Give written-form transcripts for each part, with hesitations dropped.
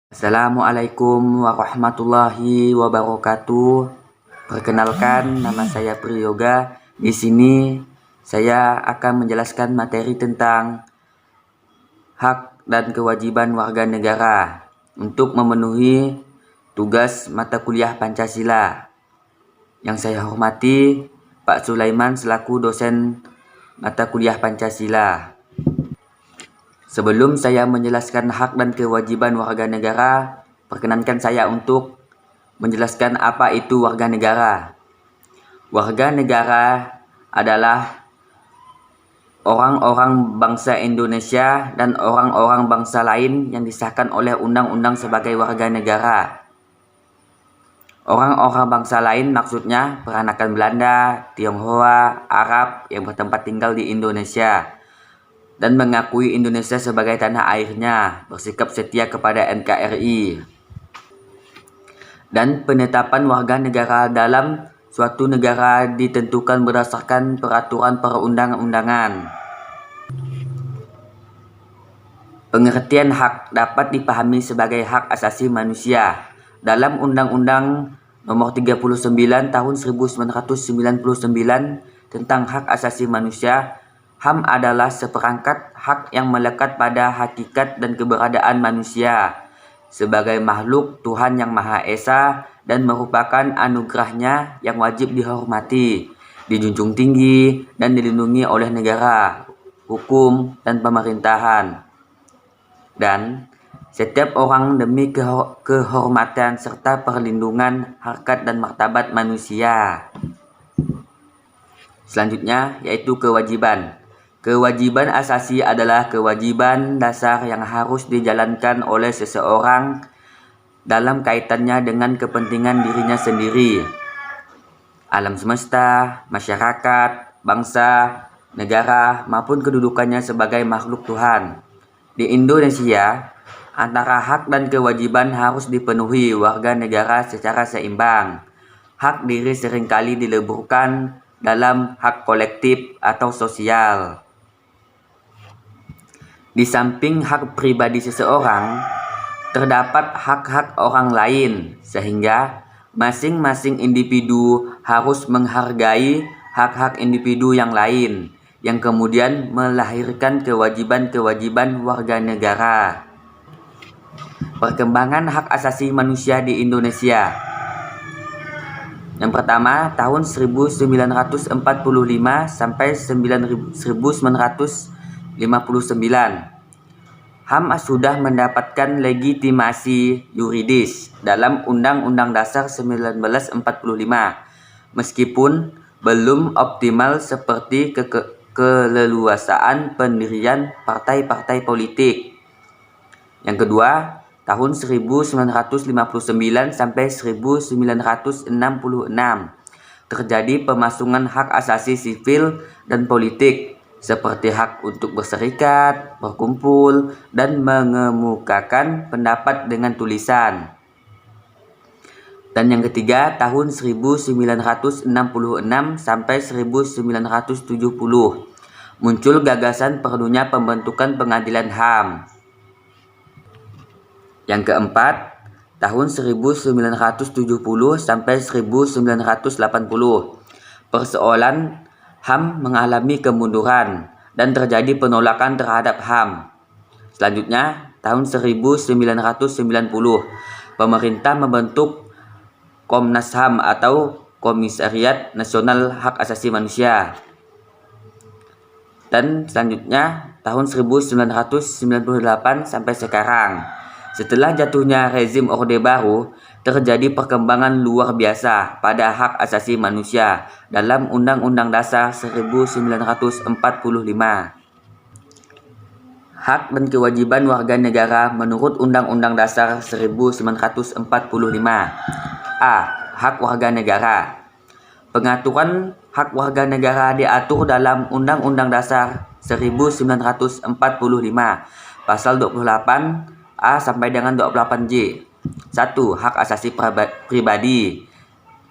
Assalamualaikum warahmatullahi wabarakatuh. Perkenalkan, nama saya Priyoga. Di sini saya akan menjelaskan materi tentang hak dan kewajiban warga negara untuk memenuhi tugas mata kuliah Pancasila. Yang saya hormati Pak Sulaiman selaku dosen mata kuliah Pancasila. Sebelum saya menjelaskan hak dan kewajiban warga negara, perkenankan saya untuk menjelaskan apa itu warga negara. Warga negara adalah orang-orang bangsa Indonesia dan orang-orang bangsa lain yang disahkan oleh undang-undang sebagai warga negara. Orang-orang bangsa lain maksudnya peranakan Belanda, Tionghoa, Arab yang bertempat tinggal di Indonesia dan mengakui Indonesia sebagai tanah airnya, bersikap setia kepada NKRI. Dan penetapan warga negara dalam suatu negara ditentukan berdasarkan peraturan perundang-undangan. Pengertian hak dapat dipahami sebagai hak asasi manusia. Dalam Undang-Undang Nomor 39 Tahun 1999 tentang hak asasi manusia, HAM adalah seperangkat hak yang melekat pada hakikat dan keberadaan manusia sebagai makhluk Tuhan Yang Maha Esa dan merupakan anugerahnya yang wajib dihormati, dijunjung tinggi, dan dilindungi oleh negara, hukum, dan pemerintahan. Dan setiap orang demi kehormatan serta perlindungan harkat dan martabat manusia. Selanjutnya yaitu kewajiban. Kewajiban asasi adalah kewajiban dasar yang harus dijalankan oleh seseorang dalam kaitannya dengan kepentingan dirinya sendiri, alam semesta, masyarakat, bangsa, negara, maupun kedudukannya sebagai makhluk Tuhan. Di Indonesia, antara hak dan kewajiban harus dipenuhi warga negara secara seimbang. Hak diri seringkali dileburkan dalam hak kolektif atau sosial. Di samping hak pribadi seseorang, terdapat hak-hak orang lain, sehingga masing-masing individu harus menghargai hak-hak individu yang lain, yang kemudian melahirkan kewajiban-kewajiban warga negara. Perkembangan hak asasi manusia di Indonesia. Yang pertama, tahun 1945 sampai 1959. HAM sudah mendapatkan legitimasi yuridis dalam Undang-Undang Dasar 1945, meskipun belum optimal seperti keleluasaan pendirian partai-partai politik. Yang kedua, tahun 1959 sampai 1966 terjadi pemasungan hak asasi sipil dan politik seperti hak untuk berserikat, berkumpul, dan mengemukakan pendapat dengan tulisan. Dan yang ketiga, tahun 1966 sampai 1970 muncul gagasan perlunya pembentukan pengadilan HAM. Yang keempat, tahun 1970 sampai 1980 persoalan HAM mengalami kemunduran dan terjadi penolakan terhadap HAM. Selanjutnya, tahun 1990, pemerintah membentuk Komnas HAM atau Komisariat Nasional Hak Asasi Manusia. Dan selanjutnya, tahun 1998 sampai sekarang. Setelah jatuhnya rezim Orde Baru, terjadi perkembangan luar biasa pada hak asasi manusia dalam Undang-Undang Dasar 1945. Hak dan kewajiban warga negara menurut Undang-Undang Dasar 1945. A. Hak warga negara. Pengaturan hak warga negara diatur dalam Undang-Undang Dasar 1945, Pasal 28 A sampai dengan 28J. 1. Hak asasi pribadi,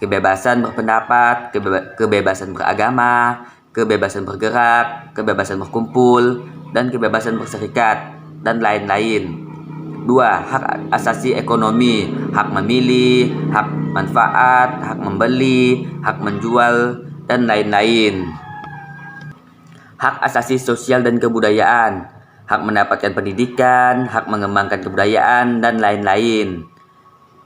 kebebasan berpendapat, kebebasan beragama, kebebasan bergerak, kebebasan berkumpul, dan kebebasan berserikat, dan lain-lain. 2. Hak asasi ekonomi, hak memilih, hak manfaat, hak membeli, hak menjual, dan lain-lain. Hak asasi sosial dan kebudayaan, hak mendapatkan pendidikan, hak mengembangkan kebudayaan, dan lain-lain.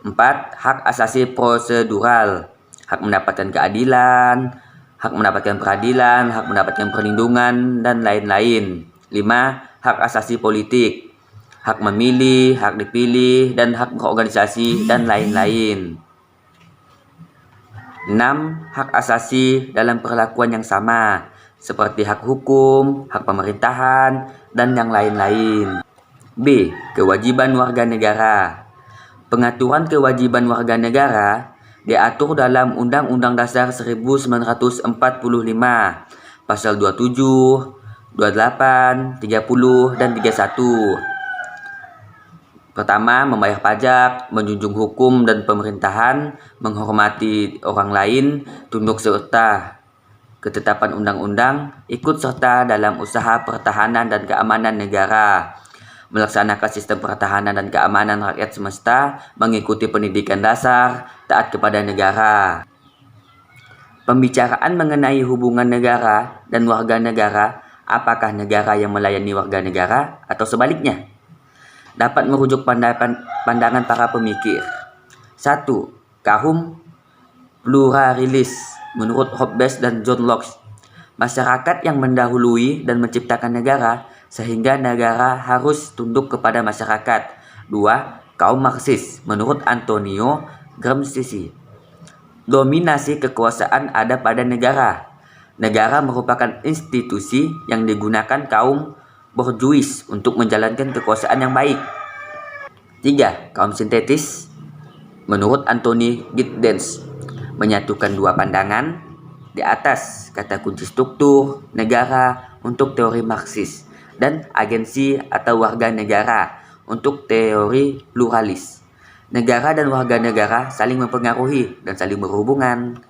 4. Hak asasi prosedural, hak mendapatkan keadilan, hak mendapatkan peradilan, hak mendapatkan perlindungan, dan lain-lain. 5. Hak asasi politik, hak memilih, hak dipilih, dan hak berorganisasi, dan lain-lain. 6. Hak asasi dalam perlakuan yang sama, seperti hak hukum, hak pemerintahan, dan yang lain-lain. B. Kewajiban warga negara. Pengaturan kewajiban warga negara diatur dalam Undang-Undang Dasar 1945, Pasal 27, 28, 30, dan 31. Pertama, membayar pajak, menjunjung hukum dan pemerintahan, menghormati orang lain, tunduk serta ketetapan undang-undang, ikut serta dalam usaha pertahanan dan keamanan negara, melaksanakan sistem pertahanan dan keamanan rakyat semesta, mengikuti pendidikan dasar, taat kepada negara. Pembicaraan mengenai hubungan negara dan warga negara, apakah negara yang melayani warga negara atau sebaliknya? Dapat merujuk pandangan para pemikir. 1. Kaum pluralis menurut Hobbes dan John Locke. Masyarakat yang mendahului dan menciptakan negara, sehingga negara harus tunduk kepada masyarakat. 2. Kaum Marxis menurut Antonio Gramsci. Dominasi kekuasaan ada pada negara. Negara merupakan institusi yang digunakan kaum borjuis untuk menjalankan kekuasaan yang baik. 3. Kaum sintetis menurut Anthony Giddens menyatukan dua pandangan di atas kata kunci struktur negara untuk teori Marxis dan agensi atau warga negara untuk teori pluralis. Negara dan warga negara saling mempengaruhi dan saling berhubungan.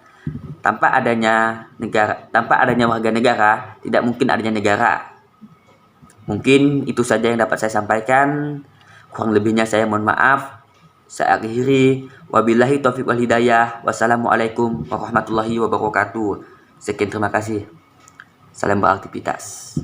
Tanpa adanya warga negara, tidak mungkin adanya negara. Mungkin itu saja yang dapat saya sampaikan. Kurang lebihnya saya mohon maaf. Saya akhiri. Wabillahi taufiq wal hidayah. Wassalamualaikum warahmatullahi wabarakatuh. Sekian, terima kasih. Salam beraktivitas.